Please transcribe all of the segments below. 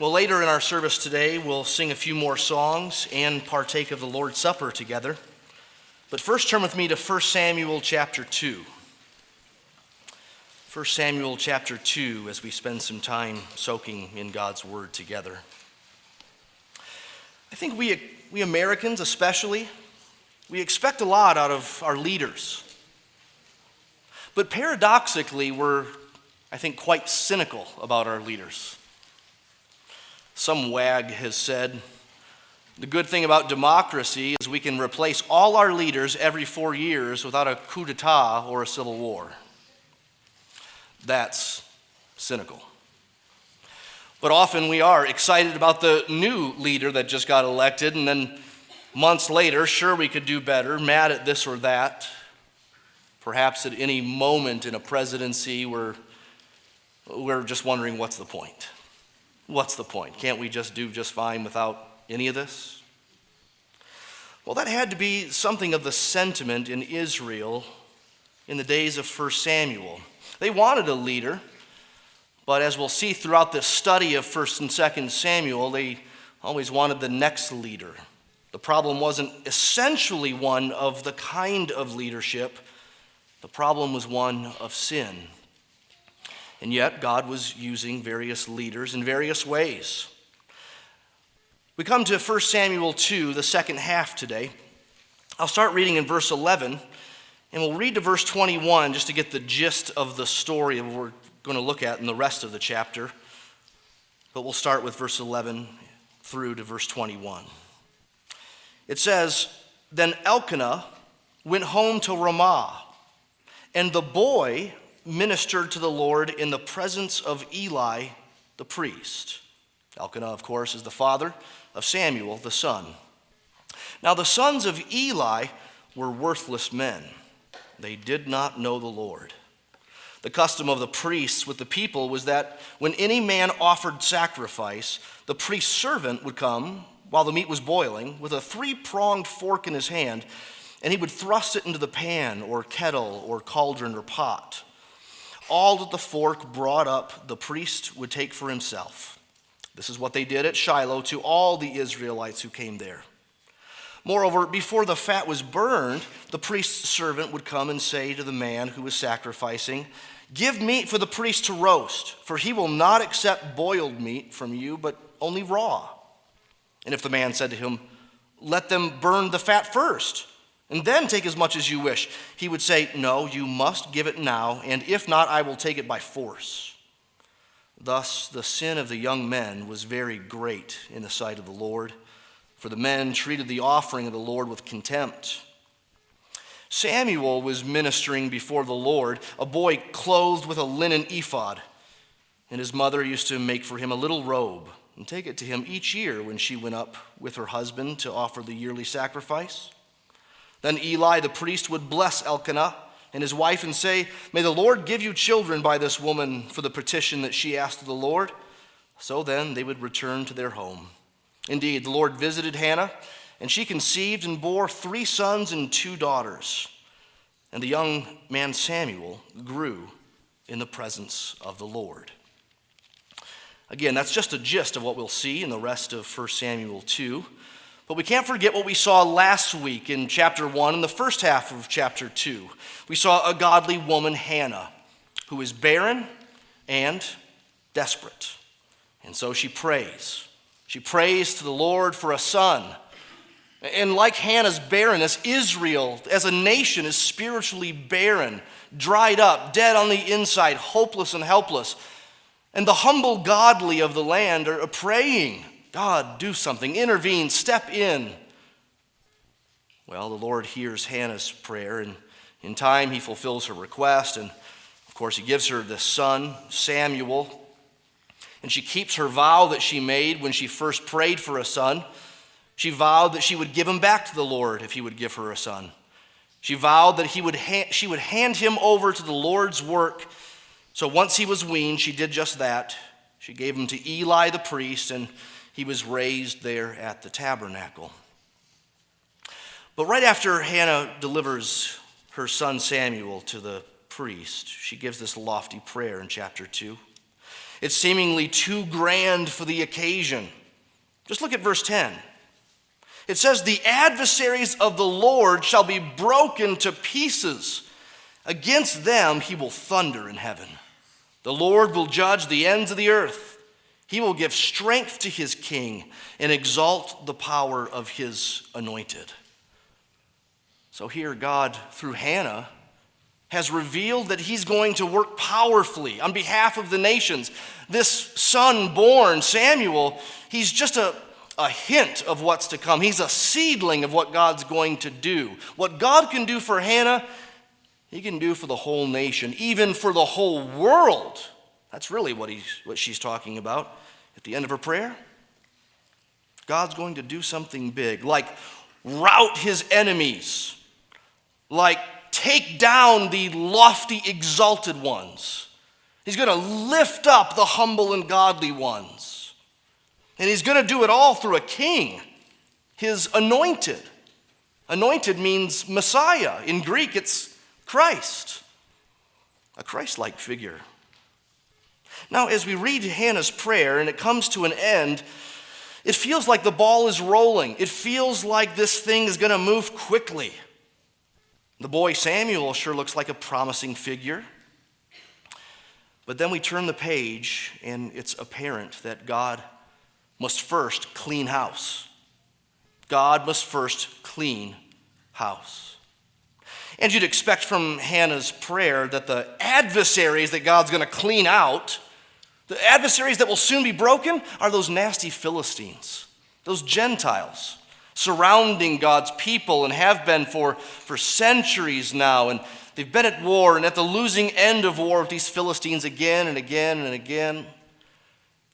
Well, later in our service today, we'll sing a few more songs and partake of the Lord's Supper together. But first, turn with me to 1 Samuel chapter 2. 1 Samuel chapter 2, as we spend some time soaking in God's Word together. I think we Americans especially, we expect a lot out of our leaders. But paradoxically, we're, I think, quite cynical about our leaders. Some wag has said, the good thing about democracy is we can replace all our leaders every 4 years without a coup d'etat or a civil war. That's cynical. But often we are excited about the new leader that just got elected, and then months later, sure, we could do better, mad at this or that. Perhaps at any moment in a presidency, we're just wondering, what's the point? What's the point? Can't we just do just fine without any of this? Well, that had to be something of the sentiment in Israel in the days of 1 Samuel. They wanted a leader, but as we'll see throughout this study of 1 and 2 Samuel, they always wanted the next leader. The problem wasn't essentially one of the kind of leadership. The problem was one of sin. And yet, God was using various leaders in various ways. We come to 1 Samuel 2, the second half today. I'll start reading in verse 11, and we'll read to verse 21 just to get the gist of the story of what we're going to look at in the rest of the chapter. But we'll start with verse 11 through to verse 21. It says, "Then Elkanah went home to Ramah, and the boy ministered to the Lord in the presence of Eli the priest." Elkanah, of course, is the father of Samuel, the son. Now the sons of Eli were worthless men. They did not know the Lord. The custom of the priests with the people was that when any man offered sacrifice, the priest's servant would come while the meat was boiling with a 3-pronged fork in his hand, and he would thrust it into the pan or kettle or cauldron or pot. All that the fork brought up, the priest would take for himself. This is what they did at Shiloh to all the Israelites who came there. Moreover, before the fat was burned, the priest's servant would come and say to the man who was sacrificing, "Give meat for the priest to roast, for he will not accept boiled meat from you, but only raw." And if the man said to him, "Let them burn the fat first, and then take as much as you wish," he would say, "No, you must give it now, and if not, I will take it by force." Thus the sin of the young men was very great in the sight of the Lord, for the men treated the offering of the Lord with contempt. Samuel was ministering before the Lord, a boy clothed with a linen ephod, and his mother used to make for him a little robe and take it to him each year when she went up with her husband to offer the yearly sacrifice. Then Eli the priest would bless Elkanah and his wife and say, "May the Lord give you children by this woman for the petition that she asked of the Lord." So then they would return to their home. Indeed, the Lord visited Hannah, and she conceived and bore 3 sons and 2 daughters. And the young man Samuel grew in the presence of the Lord. Again, that's just a gist of what we'll see in the rest of 1 Samuel 2. But we can't forget what we saw last week in chapter 1 and the first half of chapter 2. We saw a godly woman, Hannah, who is barren and desperate. And so she prays. She prays to the Lord for a son. And like Hannah's barrenness, Israel as a nation is spiritually barren, dried up, dead on the inside, hopeless and helpless. And the humble godly of the land are praying, "God, do something, intervene, step in." Well, the Lord hears Hannah's prayer, and in time he fulfills her request. And of course, he gives her this son, Samuel. And she keeps her vow that she made when she first prayed for a son. She vowed that she would give him back to the Lord if he would give her a son. She vowed that she would hand him over to the Lord's work. So once he was weaned, she did just that. She gave him to Eli the priest, and he was raised there at the tabernacle. But right after Hannah delivers her son Samuel to the priest, she gives this lofty prayer in chapter 2. It's seemingly too grand for the occasion. Just look at verse 10. It says, "The adversaries of the Lord shall be broken to pieces. Against them he will thunder in heaven. The Lord will judge the ends of the earth. He will give strength to his king and exalt the power of his anointed." So here God, through Hannah, has revealed that he's going to work powerfully on behalf of the nations. This son born, Samuel, he's just a hint of what's to come. He's a seedling of what God's going to do. What God can do for Hannah, he can do for the whole nation, even for the whole world. That's really what she's talking about at the end of her prayer. God's going to do something big, like rout his enemies, like take down the lofty, exalted ones. He's going to lift up the humble and godly ones. And he's going to do it all through a king, his anointed. Anointed means Messiah. In Greek, it's Christ, a Christ-like figure. Now, as we read Hannah's prayer and it comes to an end, it feels like the ball is rolling. It feels like this thing is going to move quickly. The boy Samuel sure looks like a promising figure. But then we turn the page and it's apparent that God must first clean house. God must first clean house. And you'd expect from Hannah's prayer that the adversaries that God's going to clean out, the adversaries that will soon be broken, are those nasty Philistines, those Gentiles surrounding God's people and have been for centuries now. And they've been at war and at the losing end of war with these Philistines again and again and again.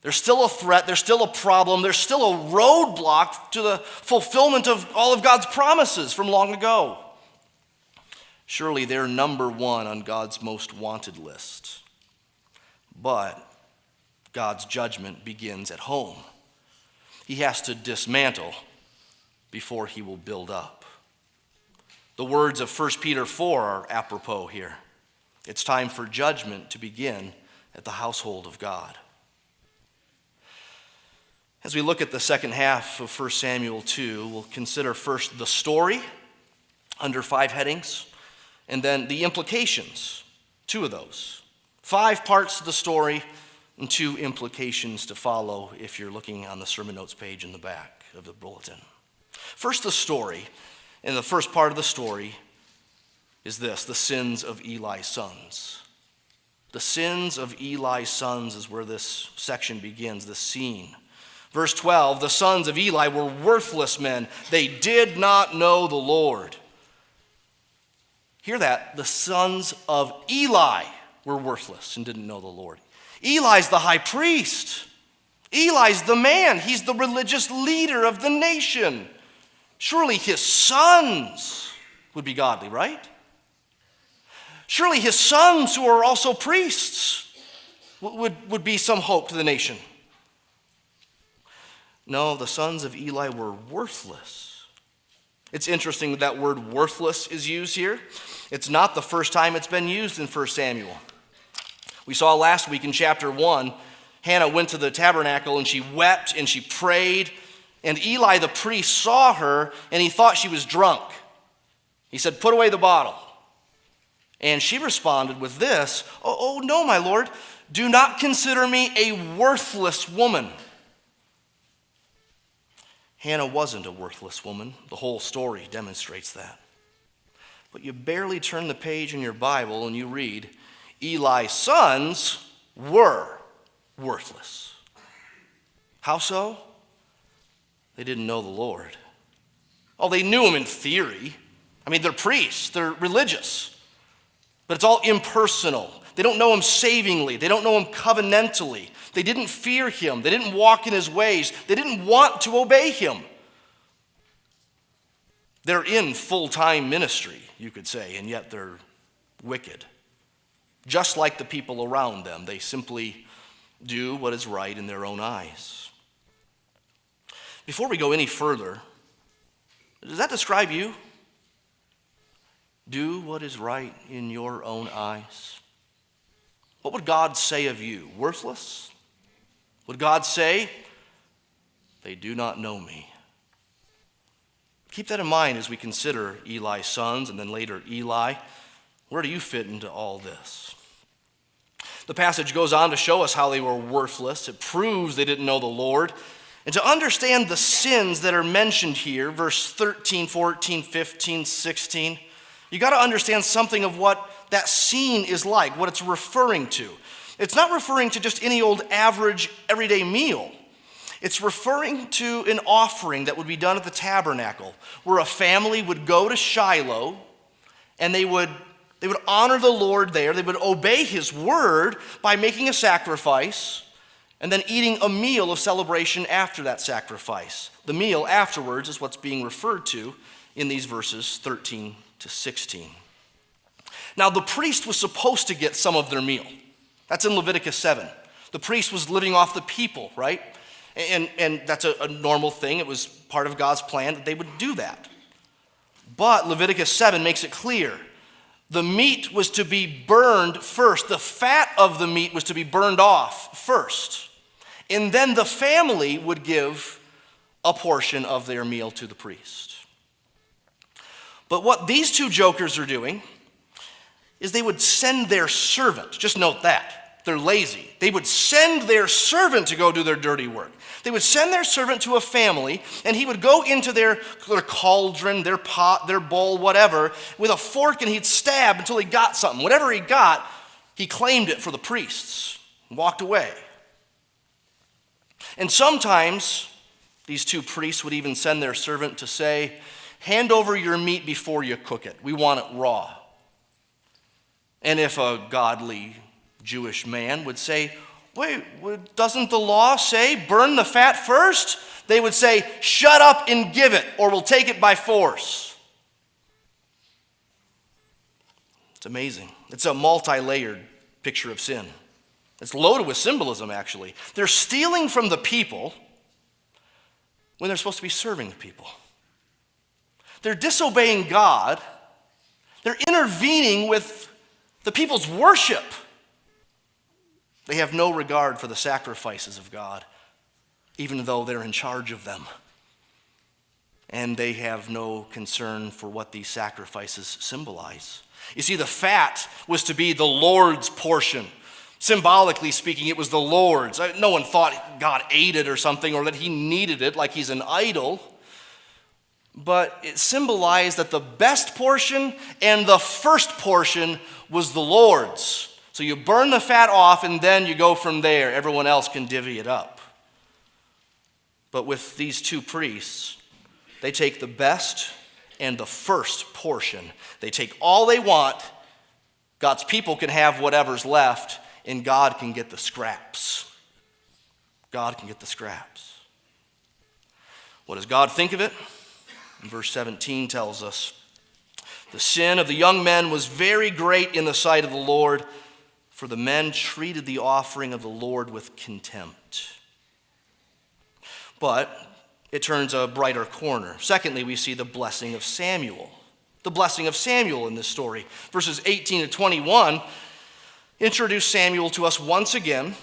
There's still a threat, there's still a problem, there's still a roadblock to the fulfillment of all of God's promises from long ago. Surely they're number one on God's most wanted list. But God's judgment begins at home. He has to dismantle before he will build up. The words of 1 Peter 4 are apropos here. It's time for judgment to begin at the household of God. As we look at the second half of 1 Samuel 2, we'll consider first the story under 5 headings, and then the implications, 2 of those. 5 parts of the story and 2 implications to follow if you're looking on the sermon notes page in the back of the bulletin. First, the story, and the first part of the story is this: the sins of Eli's sons. The sins of Eli's sons is where this section begins, the scene. Verse 12, the sons of Eli were worthless men. They did not know the Lord. Hear that? The sons of Eli were worthless and didn't know the Lord. Eli's the high priest. Eli's the man. He's the religious leader of the nation. Surely his sons would be godly, right? Surely his sons, who are also priests, would be some hope to the nation. No, the sons of Eli were worthless. It's interesting that word worthless is used here. It's not the first time it's been used in 1 Samuel. We saw last week in chapter 1, Hannah went to the tabernacle and she wept and she prayed. And Eli the priest saw her and he thought she was drunk. He said, "Put away the bottle." And she responded with this, oh no, my Lord, do not consider me a worthless woman. Hannah wasn't a worthless woman. The whole story demonstrates that. But you barely turn the page in your Bible and you read, Eli's sons were worthless. How so? They didn't know the Lord. Oh, they knew him in theory. I mean, they're priests, they're religious. But it's all impersonal. They don't know him savingly. They don't know him covenantally. They didn't fear him. They didn't walk in his ways. They didn't want to obey him. They're in full-time ministry, you could say, and yet they're wicked. Just like the people around them, they simply do what is right in their own eyes. Before we go any further, does that describe you? Do what is right in your own eyes. What would God say of you? Worthless? Would God say, "They do not know me"? Keep that in mind as we consider Eli's sons and then later Eli. Where do you fit into all this? The passage goes on to show us how they were worthless. It proves they didn't know the Lord. And to understand the sins that are mentioned here, verse 13, 14, 15, 16, you got to understand something of what that scene is like, what it's referring to. It's not referring to just any old average everyday meal. It's referring to an offering that would be done at the tabernacle, where a family would go to Shiloh and they would honor the Lord there. They would obey his word by making a sacrifice and then eating a meal of celebration after that sacrifice. The meal afterwards is what's being referred to in these verses 13 to 16. Now, the priest was supposed to get some of their meal. That's in Leviticus 7. The priest was living off the people, right? And that's a normal thing. It was part of God's plan that they would do that. But Leviticus 7 makes it clear. The meat was to be burned first. The fat of the meat was to be burned off first. And then the family would give a portion of their meal to the priest. But what these two jokers are doing is they would send their servant. Just note that. They're lazy. They would send their servant to go do their dirty work. They would send their servant to a family, and he would go into their cauldron, their pot, their bowl, whatever, with a fork, and he'd stab until he got something. Whatever he got, he claimed it for the priests and walked away. And sometimes these two priests would even send their servant to say, "Hand over your meat before you cook it. We want it raw." And if a godly Jewish man would say, "Wait, doesn't the law say burn the fat first?" They would say, "Shut up and give it, or we'll take it by force." It's amazing. It's a multi-layered picture of sin. It's loaded with symbolism, actually. They're stealing from the people when they're supposed to be serving the people. They're disobeying God. They're intervening with the people's worship. They have no regard for the sacrifices of God, even though they're in charge of them. And they have no concern for what these sacrifices symbolize. You see, the fat was to be the Lord's portion. Symbolically speaking, it was the Lord's. No one thought God ate it or something, or that he needed it like he's an idol. But it symbolized that the best portion and the first portion was the Lord's. So you burn the fat off, and then you go from there. Everyone else can divvy it up. But with these two priests, they take the best and the first portion. They take all they want. God's people can have whatever's left, and God can get the scraps. God can get the scraps. What does God think of it? Verse 17 tells us, "The sin of the young men was very great in the sight of the Lord, for the men treated the offering of the Lord with contempt." But it turns a brighter corner. Secondly, we see the blessing of Samuel. The blessing of Samuel in this story. Verses 18 to 21 introduce Samuel to us once again.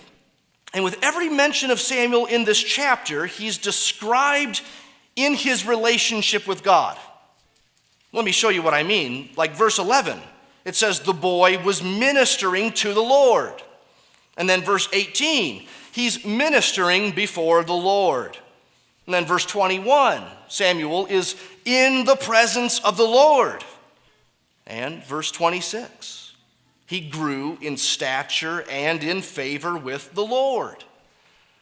And with every mention of Samuel in this chapter, he's described in his relationship with God. Let me show you what I mean. Like verse 11, it says the boy was ministering to the Lord. And then verse 18, he's ministering before the Lord. And then verse 21, Samuel is in the presence of the Lord. And verse 26, he grew in stature and in favor with the Lord.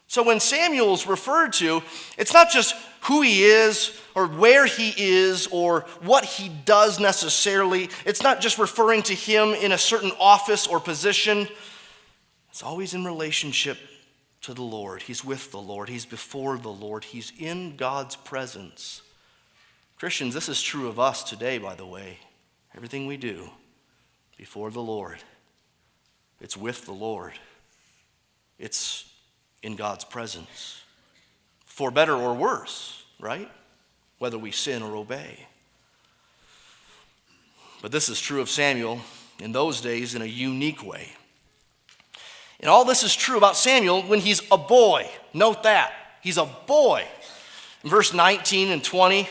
So when Samuel's referred to, it's not just who he is or where he is or what he does necessarily. It's not just referring to him in a certain office or position. It's always in relationship to the Lord. He's with the Lord. He's before the Lord. He's in God's presence. Christians, this is true of us today, by the way. Everything we do before the Lord, it's with the Lord. It's in God's presence. For better or worse, right? Whether we sin or obey. But this is true of Samuel in those days in a unique way. And all this is true about Samuel when he's a boy. Note that. He's a boy. In verse 19 and 20,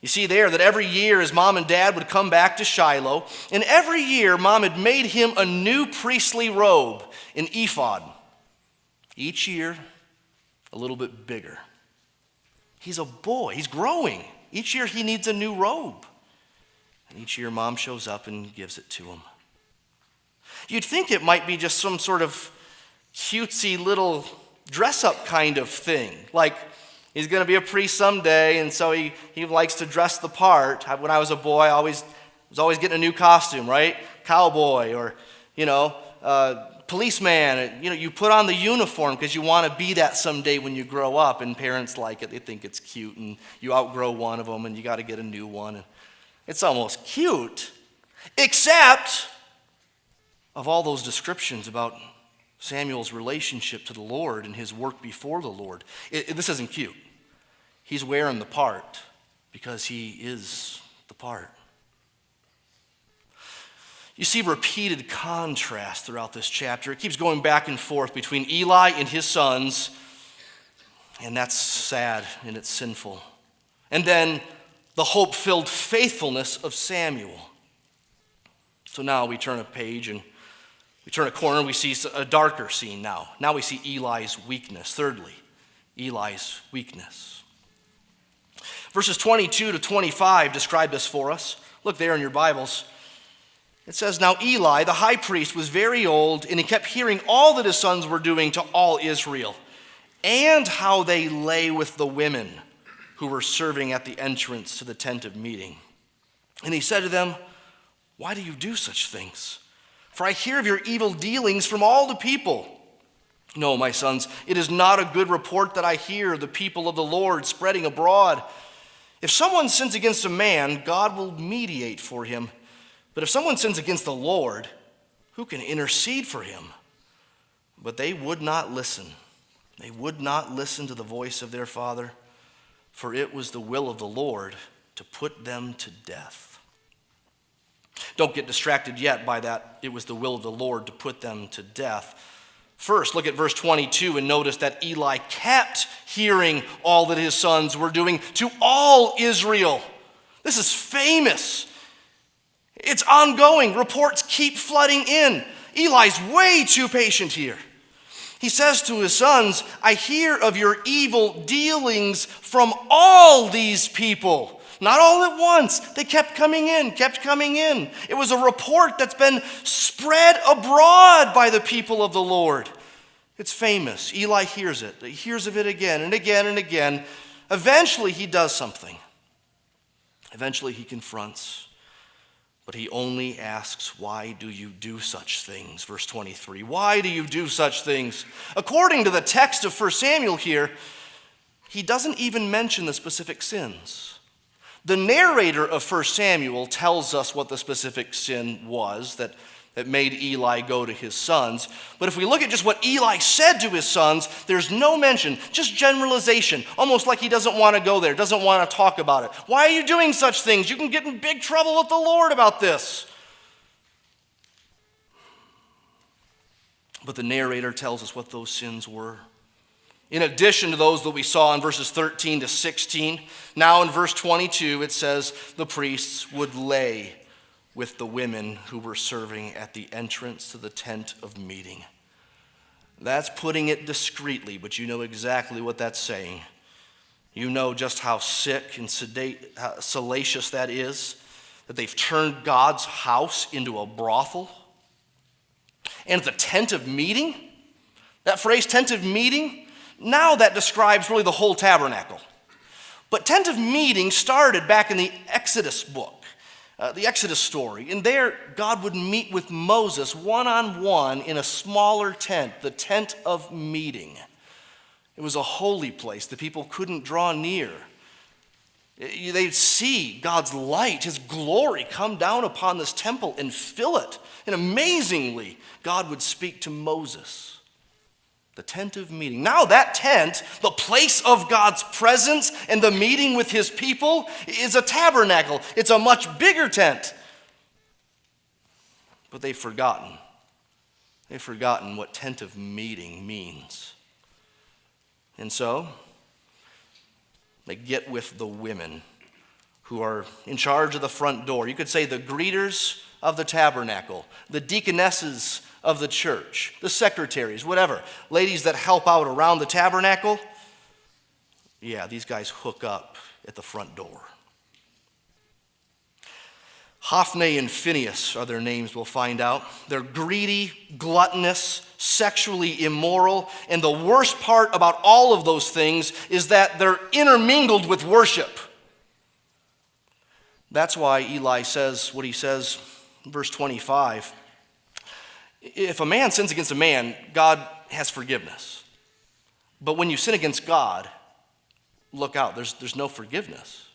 you see there that every year his mom and dad would come back to Shiloh, and every year mom had made him a new priestly robe, an ephod. Each year, a little bit bigger. He's a boy. He's growing. Each year he needs a new robe. And each year mom shows up and gives it to him. You'd think it might be just some sort of cutesy little dress-up kind of thing. Like, he's going to be a priest someday, and so he likes to dress the part. When I was a boy, I was always getting a new costume, right? Cowboy or, policeman. You put on the uniform because you want to be that someday when you grow up, and parents like it. They think it's cute, and you outgrow one of them, and you got to get a new one. It's almost cute, except of all those descriptions about Samuel's relationship to the Lord and his work before the Lord. This isn't cute. He's wearing the part because he is the part. You see repeated contrast throughout this chapter. It keeps going back and forth between Eli and his sons, and that's sad and it's sinful. And then the hope-filled faithfulness of Samuel. So now we turn a page and we turn a corner and we see a darker scene now. Now we see Eli's weakness. Thirdly, Eli's weakness. Verses 22 to 25 describe this for us. Look there in your Bibles. It says, "Now Eli, the high priest, was very old, and he kept hearing all that his sons were doing to all Israel, and how they lay with the women who were serving at the entrance to the tent of meeting. And he said to them, 'Why do you do such things? For I hear of your evil dealings from all the people. No, my sons, it is not a good report that I hear the people of the Lord spreading abroad. If someone sins against a man, God will mediate for him. But if someone sins against the Lord, who can intercede for him?' But they would not listen. They would not listen to the voice of their father, for it was the will of the Lord to put them to death." Don't get distracted yet by that. It was the will of the Lord to put them to death. First, look at verse 22 and notice that Eli kept hearing all that his sons were doing to all Israel. This is famous. It's ongoing. Reports keep flooding in. Eli's way too patient here. He says to his sons, "I hear of your evil dealings from all these people." Not all at once. They kept coming in. It was a report that's been spread abroad by the people of the Lord. It's famous. Eli hears it. He hears of it again and again and again. Eventually, he does something. Eventually, he confronts. But he only asks, "Why do you do such things?" Verse 23. Why do you do such things? According to the text of 1 Samuel here, he doesn't even mention the specific sins. The narrator of 1 Samuel tells us what the specific sin was that made Eli go to his sons. But if we look at just what Eli said to his sons, there's no mention, just generalization, almost like he doesn't want to go there, doesn't want to talk about it. Why are you doing such things? You can get in big trouble with the Lord about this. But the narrator tells us what those sins were. In addition to those that we saw in verses 13 to 16, now in verse 22 it says the priests would lay with the women who were serving at the entrance to the tent of meeting. That's putting it discreetly, but you know exactly what that's saying. You know just how sick and salacious that is, that they've turned God's house into a brothel. And the tent of meeting, that phrase, tent of meeting, now that describes really the whole tabernacle. But tent of meeting started back in the Exodus book. The Exodus story. And there, God would meet with Moses one-on-one in a smaller tent, the tent of meeting. It was a holy place. The people couldn't draw near. They'd see God's light, his glory come down upon this temple and fill it. And amazingly, God would speak to Moses. The tent of meeting. Now that tent, the place of God's presence and the meeting with his people, is a tabernacle. It's a much bigger tent. But they've forgotten. They've forgotten what tent of meeting means. And so, they get with the women who are in charge of the front door. You could say the greeters of the tabernacle, the deaconesses of the church, the secretaries, whatever. Ladies that help out around the tabernacle. Yeah, these guys hook up at the front door. Hophni and Phinehas are their names, we'll find out. They're greedy, gluttonous, sexually immoral, and the worst part about all of those things is that they're intermingled with worship. That's why Eli says what he says in verse 25. If a man sins against a man, God has forgiveness. But when you sin against God, look out, there's no forgiveness.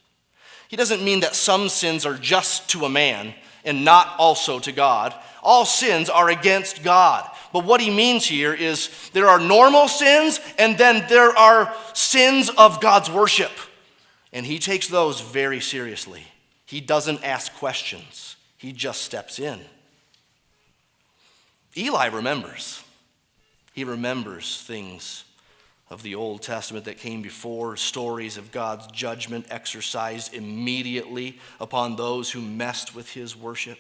He doesn't mean that some sins are just to a man and not also to God. All sins are against God. But what he means here is there are normal sins and then there are sins of God's worship. And he takes those very seriously. He doesn't ask questions. He just steps in. Eli remembers. He remembers things of the Old Testament that came before, stories of God's judgment exercised immediately upon those who messed with his worship.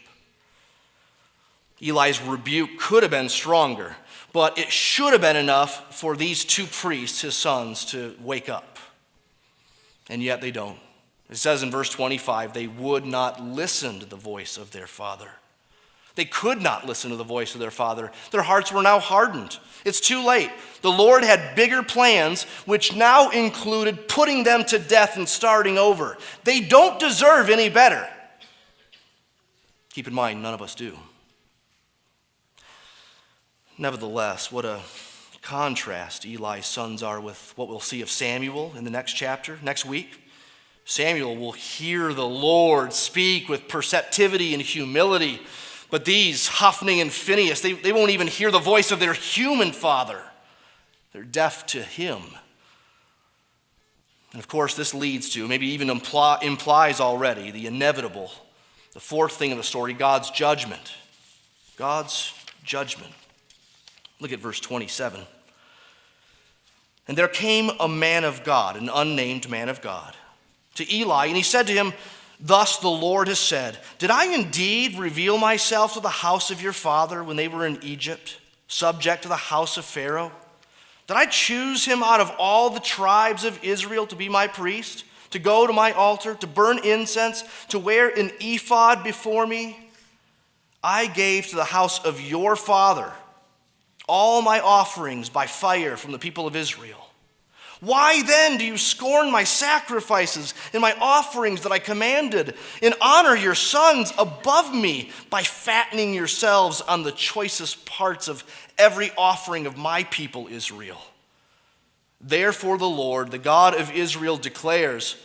Eli's rebuke could have been stronger, but it should have been enough for these two priests, his sons, to wake up. And yet they don't. It says in verse 25, they would not listen to the voice of their father. They could not listen to the voice of their father. Their hearts were now hardened. It's too late. The Lord had bigger plans, which now included putting them to death and starting over. They don't deserve any better. Keep in mind, none of us do. Nevertheless, what a contrast Eli's sons are with what we'll see of Samuel in the next chapter, next week. Samuel will hear the Lord speak with perceptivity and humility. But these, Hophni and Phinehas, they won't even hear the voice of their human father. They're deaf to him. And of course, this leads to, maybe even implies already, the inevitable, the fourth thing of the story, God's judgment. God's judgment. Look at verse 27. And there came a man of God, an unnamed man of God, to Eli, and he said to him, "Thus the Lord has said, did I indeed reveal myself to the house of your father when they were in Egypt, subject to the house of Pharaoh? Did I choose him out of all the tribes of Israel to be my priest, to go to my altar, to burn incense, to wear an ephod before me? I gave to the house of your father all my offerings by fire from the people of Israel. Why then do you scorn my sacrifices and my offerings that I commanded, and honor your sons above me by fattening yourselves on the choicest parts of every offering of my people Israel? Therefore the Lord, the God of Israel, declares,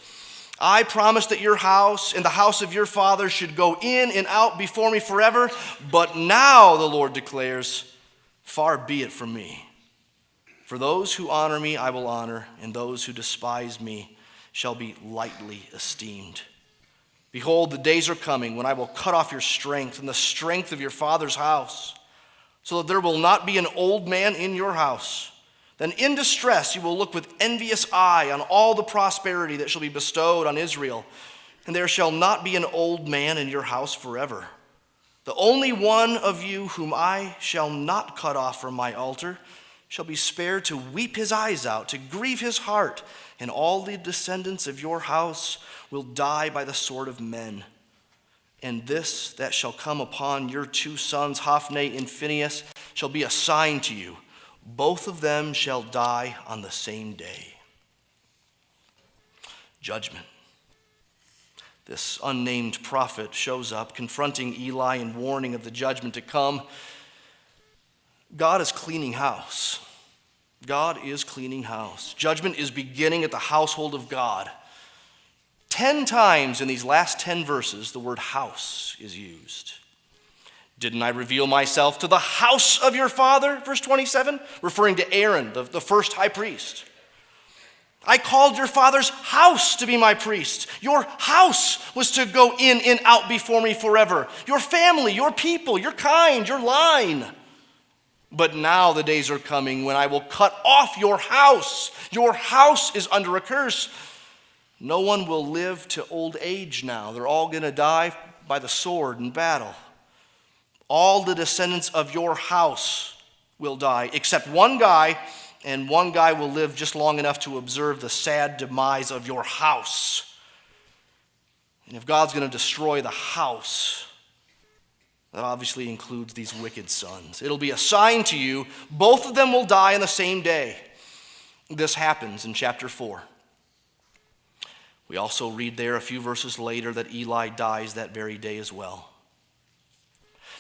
I promised that your house and the house of your father should go in and out before me forever, but now the Lord declares, far be it from me. For those who honor me I will honor, and those who despise me shall be lightly esteemed. Behold, the days are coming when I will cut off your strength and the strength of your father's house, so that there will not be an old man in your house. Then in distress you will look with envious eye on all the prosperity that shall be bestowed on Israel, and there shall not be an old man in your house forever. The only one of you whom I shall not cut off from my altar shall be spared to weep his eyes out, to grieve his heart, and all the descendants of your house will die by the sword of men. And this that shall come upon your two sons, Hophni and Phinehas, shall be a sign to you. Both of them shall die on the same day. Judgment. This unnamed prophet shows up, confronting Eli and warning of the judgment to come. God is cleaning house. God is cleaning house. Judgment is beginning at the household of God. 10 times in these last 10 verses, the word house is used. Didn't I reveal myself to the house of your father? Verse 27, referring to Aaron, the first high priest. I called your father's house to be my priest. Your house was to go in and out before me forever. Your family, your people, your kind, your line. But now the days are coming when I will cut off your house. Your house is under a curse. No one will live to old age now. They're all going to die by the sword in battle. All the descendants of your house will die, except one guy, and one guy will live just long enough to observe the sad demise of your house. And if God's going to destroy the house, that obviously includes these wicked sons. It'll be a sign to you. Both of them will die on the same day. This happens in chapter 4. We also read there a few verses later that Eli dies that very day as well.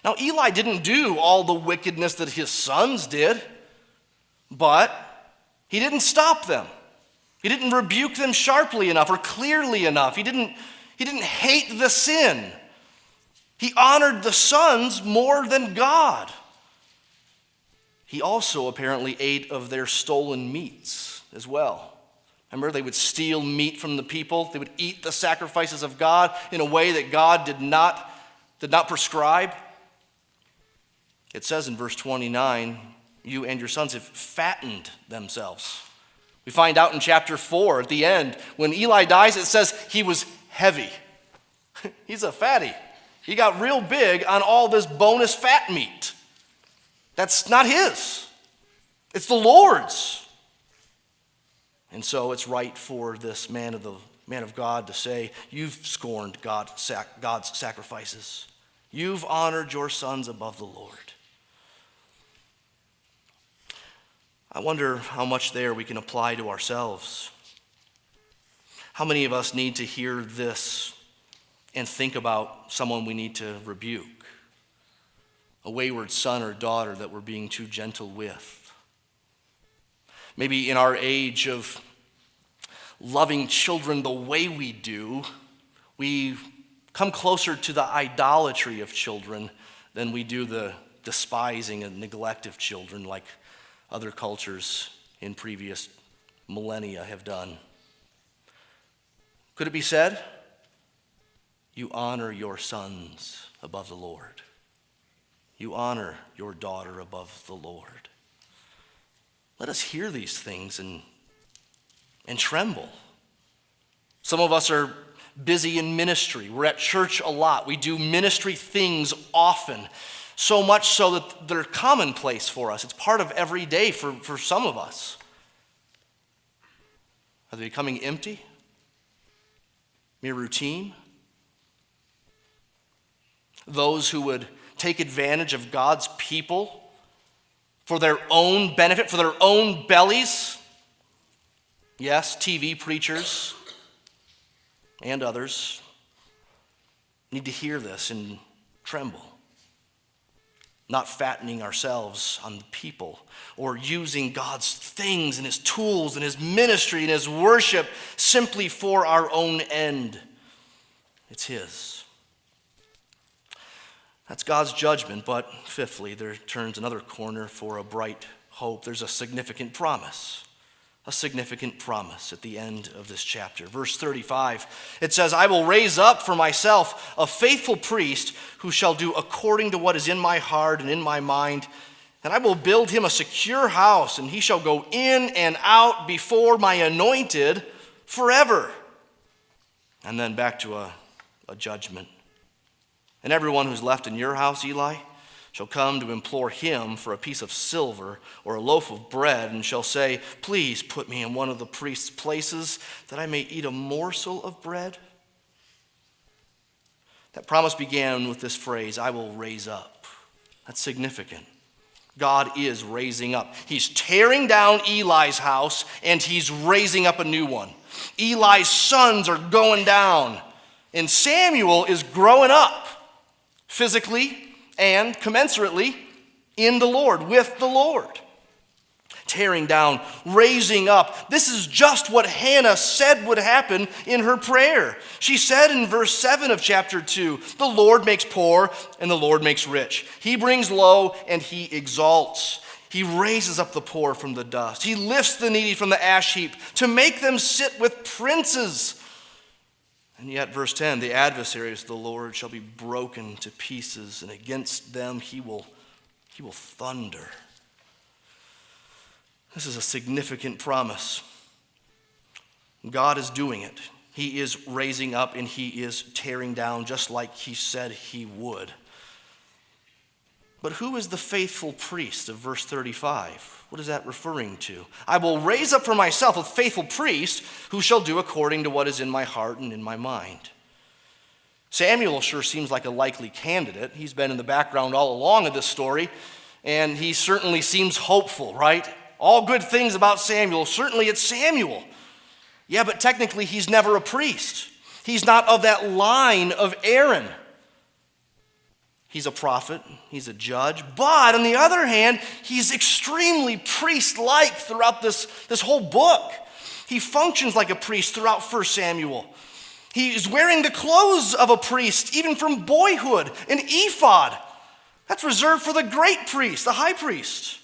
Now, Eli didn't do all the wickedness that his sons did, but he didn't stop them. He didn't rebuke them sharply enough or clearly enough. He didn't hate the sin. He honored the sons more than God. He also apparently ate of their stolen meats as well. Remember, they would steal meat from the people. They would eat the sacrifices of God in a way that God did not prescribe. It says in verse 29, you and your sons have fattened themselves. We find out in chapter 4 at the end, when Eli dies, it says he was heavy. He's a fatty. He got real big on all this bonus fat meat. That's not his. It's the Lord's. And so it's right for this man of God to say, you've scorned God's sacrifices. You've honored your sons above the Lord. I wonder how much there we can apply to ourselves. How many of us need to hear this and think about someone we need to rebuke? A wayward son or daughter that we're being too gentle with. Maybe in our age of loving children the way we do, we come closer to the idolatry of children than we do the despising and neglect of children like other cultures in previous millennia have done. Could it be said? You honor your sons above the Lord. You honor your daughter above the Lord. Let us hear these things and tremble. Some of us are busy in ministry. We're at church a lot. We do ministry things often. So much so that they're commonplace for us. It's part of every day for some of us. Are they becoming empty? Mere routine? Those who would take advantage of God's people for their own benefit, for their own bellies? Yes, TV preachers and others need to hear this and tremble. Not fattening ourselves on the people or using God's things and his tools and his ministry and his worship simply for our own end. It's his. That's God's judgment, but fifthly, there turns another corner for a bright hope. There's a significant promise at the end of this chapter. Verse 35, it says, I will raise up for myself a faithful priest who shall do according to what is in my heart and in my mind, and I will build him a secure house, and he shall go in and out before my anointed forever. And then back to a judgment. And everyone who's left in your house, Eli, shall come to implore him for a piece of silver or a loaf of bread, and shall say, please put me in one of the priest's places that I may eat a morsel of bread. That promise began with this phrase, I will raise up. That's significant. God is raising up. He's tearing down Eli's house, and he's raising up a new one. Eli's sons are going down, and Samuel is growing up physically and commensurately in the Lord, with the Lord. Tearing down, raising up. This is just what Hannah said would happen in her prayer. She said in verse 7 of chapter 2, the Lord makes poor and the Lord makes rich. He brings low and he exalts. He raises up the poor from the dust. He lifts the needy from the ash heap to make them sit with princes. And yet, verse 10, the adversaries of the Lord shall be broken to pieces, and against them he will thunder. This is a significant promise. God is doing it. He is raising up and he is tearing down just like he said he would. But who is the faithful priest of verse 35? What is that referring to? I will raise up for myself a faithful priest who shall do according to what is in my heart and in my mind. Samuel sure seems like a likely candidate. He's been in the background all along of this story, and he certainly seems hopeful, right? All good things about Samuel. Certainly it's Samuel. Yeah, but technically he's never a priest. He's not of that line of Aaron. He's a prophet, he's a judge, but on the other hand, he's extremely priest-like throughout this whole book. He functions like a priest throughout 1 Samuel. He's wearing the clothes of a priest, even from boyhood, an ephod. That's reserved for the great priest, the high priest.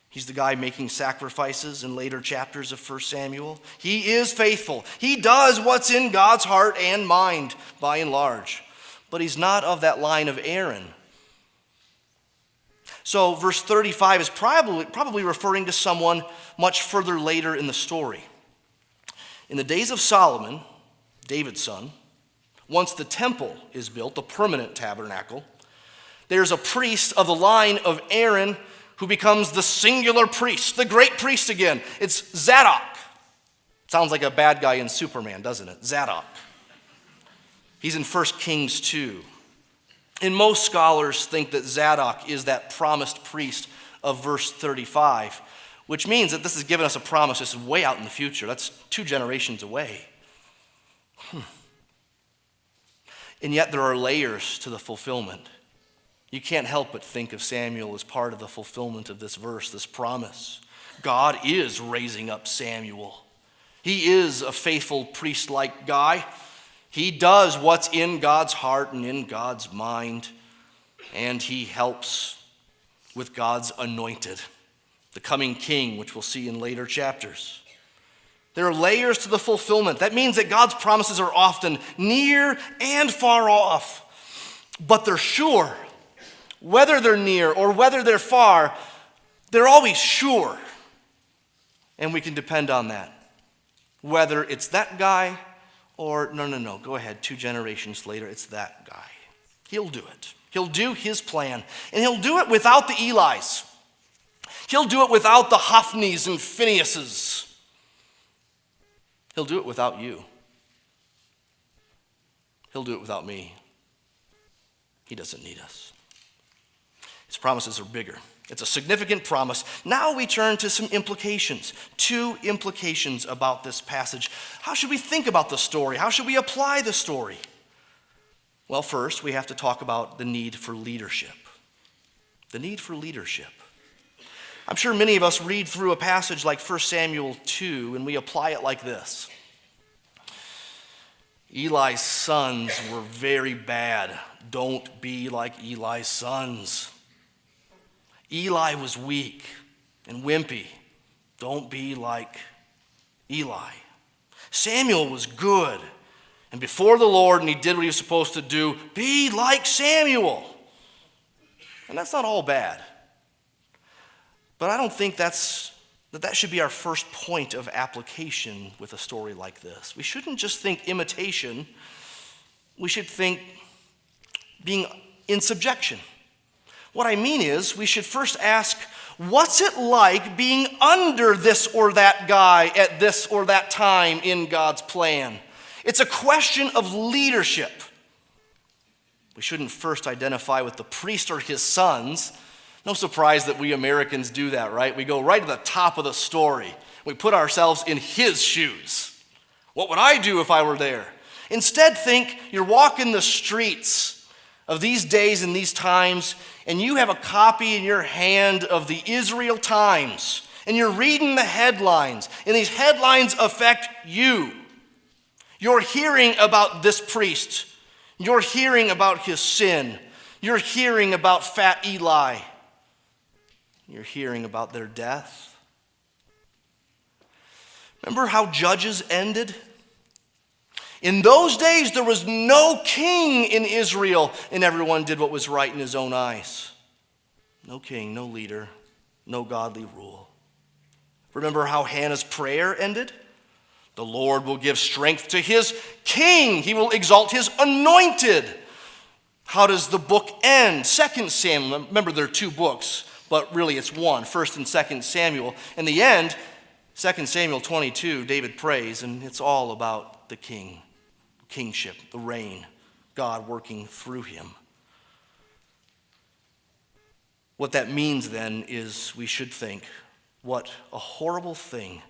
He's the guy making sacrifices in later chapters of 1 Samuel. He is faithful. He does what's in God's heart and mind, by and large. But he's not of that line of Aaron. So verse 35 is probably referring to someone much further later in the story. In the days of Solomon, David's son, once the temple is built, the permanent tabernacle, there's a priest of the line of Aaron who becomes the singular priest, the great priest again. It's Zadok. Sounds like a bad guy in Superman, doesn't it? Zadok. He's in 1 Kings 2. And most scholars think that Zadok is that promised priest of verse 35, which means that this is giving us a promise. This is way out in the future. That's 2 generations away. And yet there are layers to the fulfillment. You can't help but think of Samuel as part of the fulfillment of this verse, this promise. God is raising up Samuel. He is a faithful priest-like guy. He does what's in God's heart and in God's mind, and he helps with God's anointed, the coming king, which we'll see in later chapters. There are layers to the fulfillment. That means that God's promises are often near and far off, but they're sure. Whether they're near or whether they're far, they're always sure, and we can depend on that. Whether it's that guy or, no, go ahead, 2 generations later, it's that guy. He'll do it. He'll do his plan. And he'll do it without the Elis. He'll do it without the Hophnis and Phinehas's. He'll do it without you. He'll do it without me. He doesn't need us. His promises are bigger. It's a significant promise. Now we turn to some implications. 2 implications about this passage. How should we think about the story? How should we apply the story? Well, first, we have to talk about the need for leadership. The need for leadership. I'm sure many of us read through a passage like 1 Samuel 2 and we apply it like this. Eli's sons were very bad. Don't be like Eli's sons. Eli was weak and wimpy. Don't be like Eli. Samuel was good and before the Lord, and he did what he was supposed to do. Be like Samuel. And that's not all bad. But I don't think that should be our first point of application with a story like this. We shouldn't just think imitation. We should think being in subjection. What I mean is, we should first ask, what's it like being under this or that guy at this or that time in God's plan? It's a question of leadership. We shouldn't first identify with the priest or his sons. No surprise that we Americans do that, right? We go right to the top of the story. We put ourselves in his shoes. What would I do if I were there? Instead, think you're walking the streets of these days and these times, and you have a copy in your hand of the Israel Times, and you're reading the headlines, and these headlines affect you. You're hearing about this priest. You're hearing about his sin. You're hearing about fat Eli. You're hearing about their death. Remember how Judges ended? In those days, there was no king in Israel, and everyone did what was right in his own eyes. No king, no leader, no godly rule. Remember how Hannah's prayer ended? The Lord will give strength to his king. He will exalt his anointed. How does the book end? 2 Samuel. Remember, there are two books, but really it's one, 1 and 2 Samuel. In the end, 2 Samuel 22, David prays, and it's all about the king, kingship, the reign, God working through him. What that means then is we should think, what a horrible thing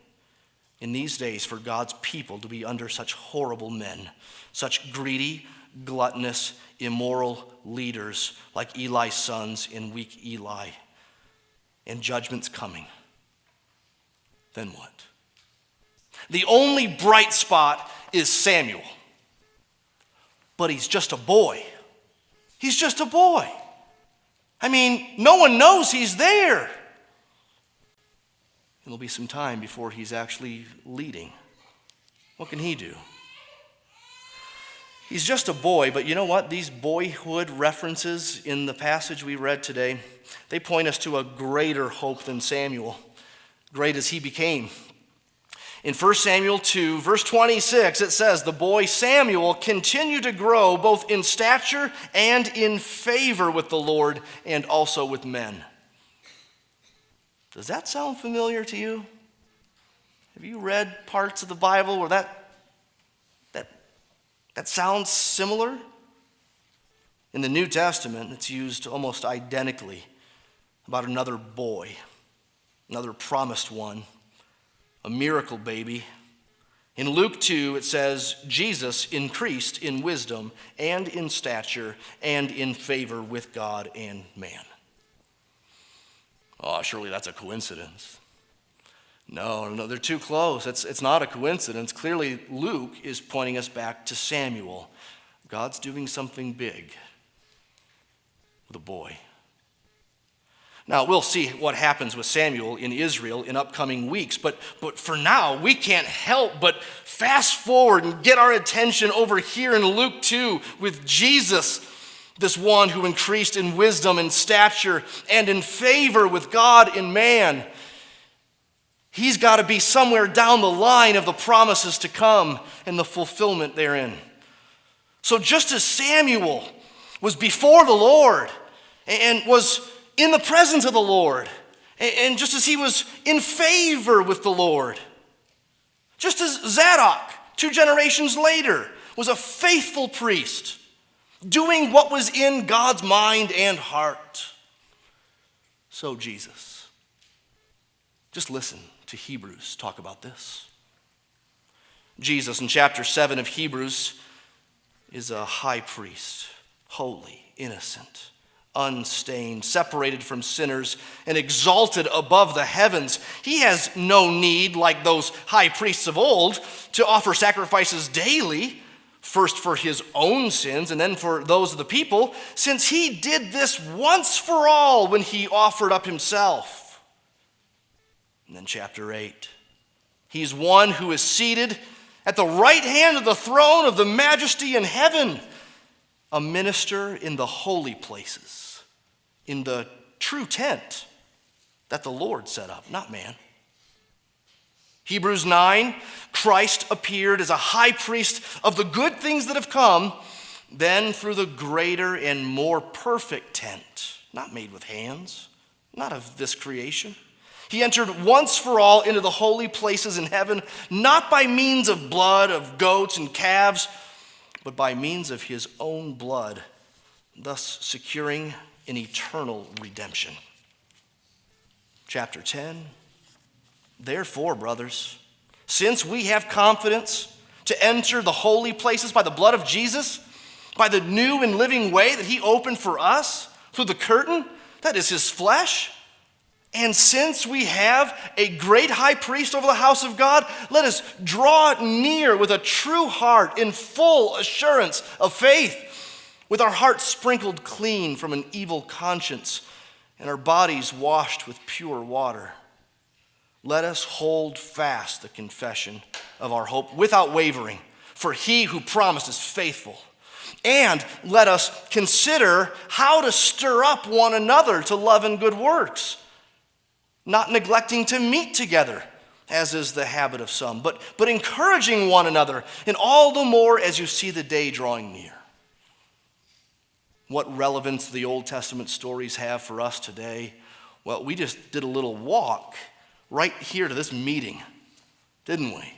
in these days for God's people to be under such horrible men, such greedy, gluttonous, immoral leaders like Eli's sons in weak Eli. And judgment's coming. Then what? The only bright spot is Samuel. But he's just a boy. He's just a boy. I mean, no one knows he's there. It'll be some time before he's actually leading. What can he do? He's just a boy, but you know what? These boyhood references in the passage we read today, they point us to a greater hope than Samuel, great as he became. In 1 Samuel 2, verse 26, it says, the boy Samuel continued to grow both in stature and in favor with the Lord and also with men. Does that sound familiar to you? Have you read parts of the Bible where that sounds similar? In the New Testament, it's used almost identically about another boy, another promised one, a miracle baby. In Luke 2, it says, Jesus increased in wisdom and in stature and in favor with God and man. Oh, surely that's a coincidence. No, they're too close. It's not a coincidence. Clearly, Luke is pointing us back to Samuel. God's doing something big with a boy. Now, we'll see what happens with Samuel in Israel in upcoming weeks, but for now, we can't help but fast forward and get our attention over here in Luke 2 with Jesus, this one who increased in wisdom and stature and in favor with God and man. He's got to be somewhere down the line of the promises to come and the fulfillment therein. So just as Samuel was before the Lord and was in the presence of the Lord, and just as he was in favor with the Lord, just as Zadok, 2 generations later, was a faithful priest, doing what was in God's mind and heart, so Jesus. Just listen to Hebrews talk about this. Jesus in chapter 7 of Hebrews is a high priest, holy, innocent, unstained, separated from sinners, and exalted above the heavens. He has no need, like those high priests of old, to offer sacrifices daily, first for his own sins and then for those of the people, since he did this once for all when he offered up himself. And then chapter 8, he's one who is seated at the right hand of the throne of the majesty in heaven, a minister in the holy places, in the true tent that the Lord set up, not man. Hebrews 9, Christ appeared as a high priest of the good things that have come, then through the greater and more perfect tent, not made with hands, not of this creation. He entered once for all into the holy places in heaven, not by means of blood of goats and calves, but by means of his own blood, thus securing an eternal redemption. Chapter 10, therefore, brothers, since we have confidence to enter the holy places by the blood of Jesus, by the new and living way that he opened for us through the curtain, that is his flesh, and since we have a great high priest over the house of God, let us draw near with a true heart in full assurance of faith, with our hearts sprinkled clean from an evil conscience and our bodies washed with pure water. Let us hold fast the confession of our hope without wavering, for he who promised is faithful. And let us consider how to stir up one another to love and good works, not neglecting to meet together, as is the habit of some, but encouraging one another, and all the more as you see the day drawing near. What relevance do the Old Testament stories have for us today? Well, we just did a little walk right here to this meeting, didn't we?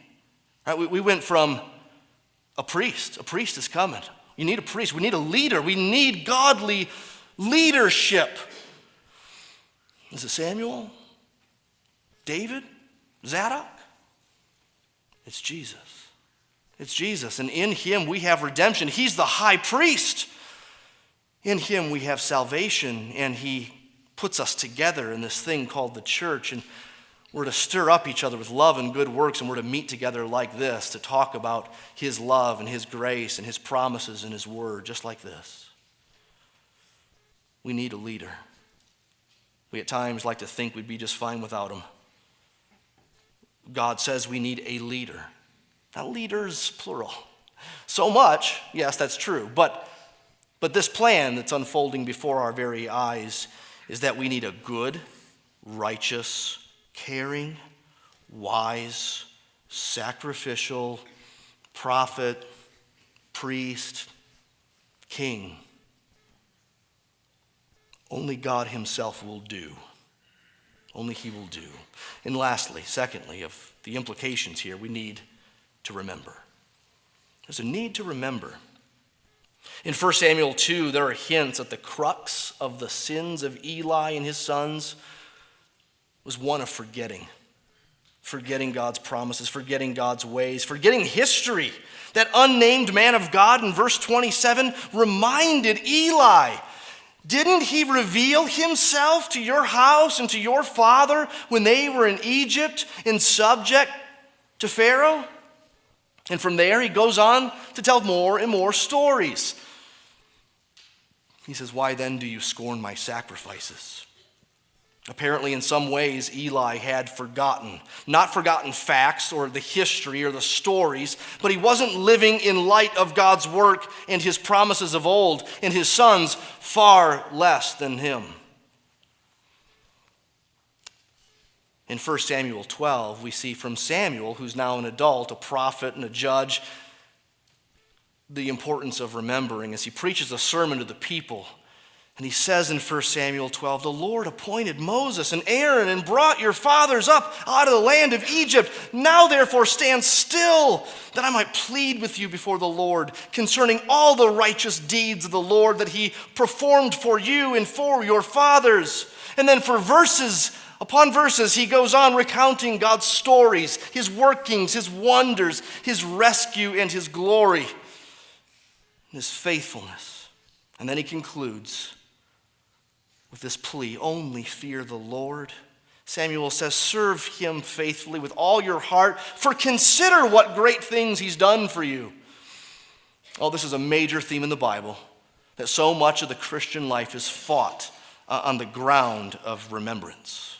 Right, we went from a priest is coming. You need a priest. We need a leader. We need godly leadership. Is it Samuel? David? Zadok? It's Jesus. It's Jesus. And in him we have redemption. He's the high priest. In him we have salvation, and he puts us together in this thing called the church. And we're to stir up each other with love and good works, and we're to meet together like this to talk about his love and his grace and his promises and his word, just like this. We need a leader. We at times like to think we'd be just fine without him. God says we need a leader. Now, leaders, plural. So much, yes, that's true, but this plan that's unfolding before our very eyes is that we need a good, righteous, caring, wise, sacrificial, prophet, priest, king. Only God himself will do. Only he will do. And lastly, secondly, of the implications here, we need to remember. There's a need to remember. In 1 Samuel 2, there are hints that the crux of the sins of Eli and his sons was one of forgetting. Forgetting God's promises, forgetting God's ways, forgetting history. That unnamed man of God in verse 27 reminded Eli, didn't he reveal himself to your house and to your father when they were in Egypt and subject to Pharaoh? And from there he goes on to tell more and more stories. He says, why then do you scorn my sacrifices? Apparently, in some ways, Eli had forgotten. Not forgotten facts or the history or the stories, but he wasn't living in light of God's work and his promises of old, and his sons far less than him. In 1 Samuel 12, we see from Samuel, who's now an adult, a prophet and a judge, the importance of remembering as he preaches a sermon to the people. And he says in 1 Samuel 12, the Lord appointed Moses and Aaron and brought your fathers up out of the land of Egypt. Now therefore stand still, that I might plead with you before the Lord concerning all the righteous deeds of the Lord that he performed for you and for your fathers. And then for verses upon verses, he goes on recounting God's stories, his workings, his wonders, his rescue and his glory, his faithfulness. And then he concludes with this plea, only fear the Lord. Samuel says, serve him faithfully with all your heart, for consider what great things he's done for you. Oh, this is a major theme in the Bible, that so much of the Christian life is fought on the ground of remembrance.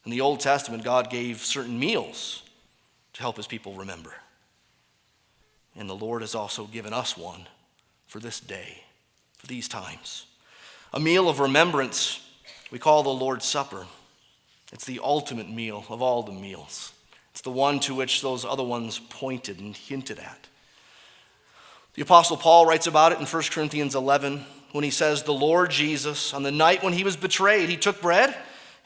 In the Old Testament, God gave certain meals to help his people remember. And the Lord has also given us one for this day, for these times. A meal of remembrance we call the Lord's Supper. It's the ultimate meal of all the meals. It's the one to which those other ones pointed and hinted at. The Apostle Paul writes about it in 1 Corinthians 11 when he says, the Lord Jesus, on the night when he was betrayed, he took bread,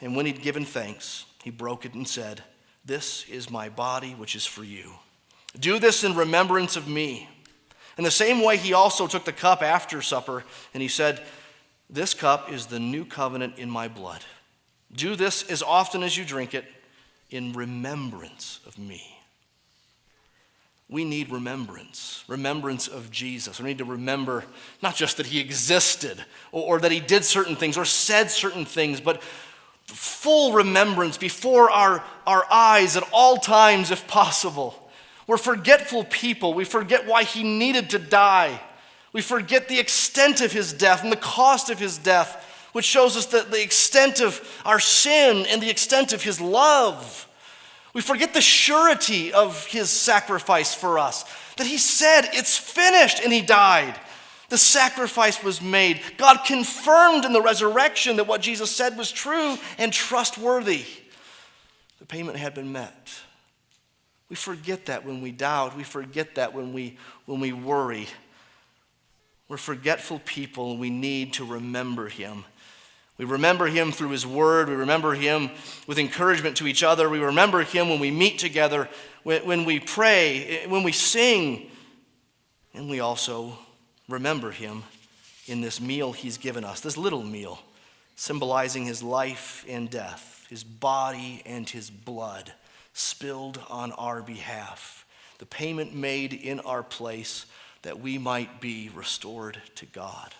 and when he'd given thanks, he broke it and said, this is my body which is for you. Do this in remembrance of me. In the same way, he also took the cup after supper, and he said, this cup is the new covenant in my blood. Do this as often as you drink it in remembrance of me. We need remembrance of Jesus. We need to remember not just that he existed or that he did certain things or said certain things, but full remembrance before our eyes at all times if possible. We're forgetful people. We forget why he needed to die. We forget the extent of his death and the cost of his death, which shows us the extent of our sin and the extent of his love. We forget the surety of his sacrifice for us, that he said, it's finished, and he died. The sacrifice was made. God confirmed in the resurrection that what Jesus said was true and trustworthy. The payment had been met. We forget that when we doubt. We forget that when we worry. We're forgetful people, and we need to remember him. We remember him through his word. We remember him with encouragement to each other. We remember him when we meet together, when we pray, when we sing. And we also remember him in this meal he's given us, this little meal, symbolizing his life and death, his body and his blood spilled on our behalf, the payment made in our place that we might be restored to God.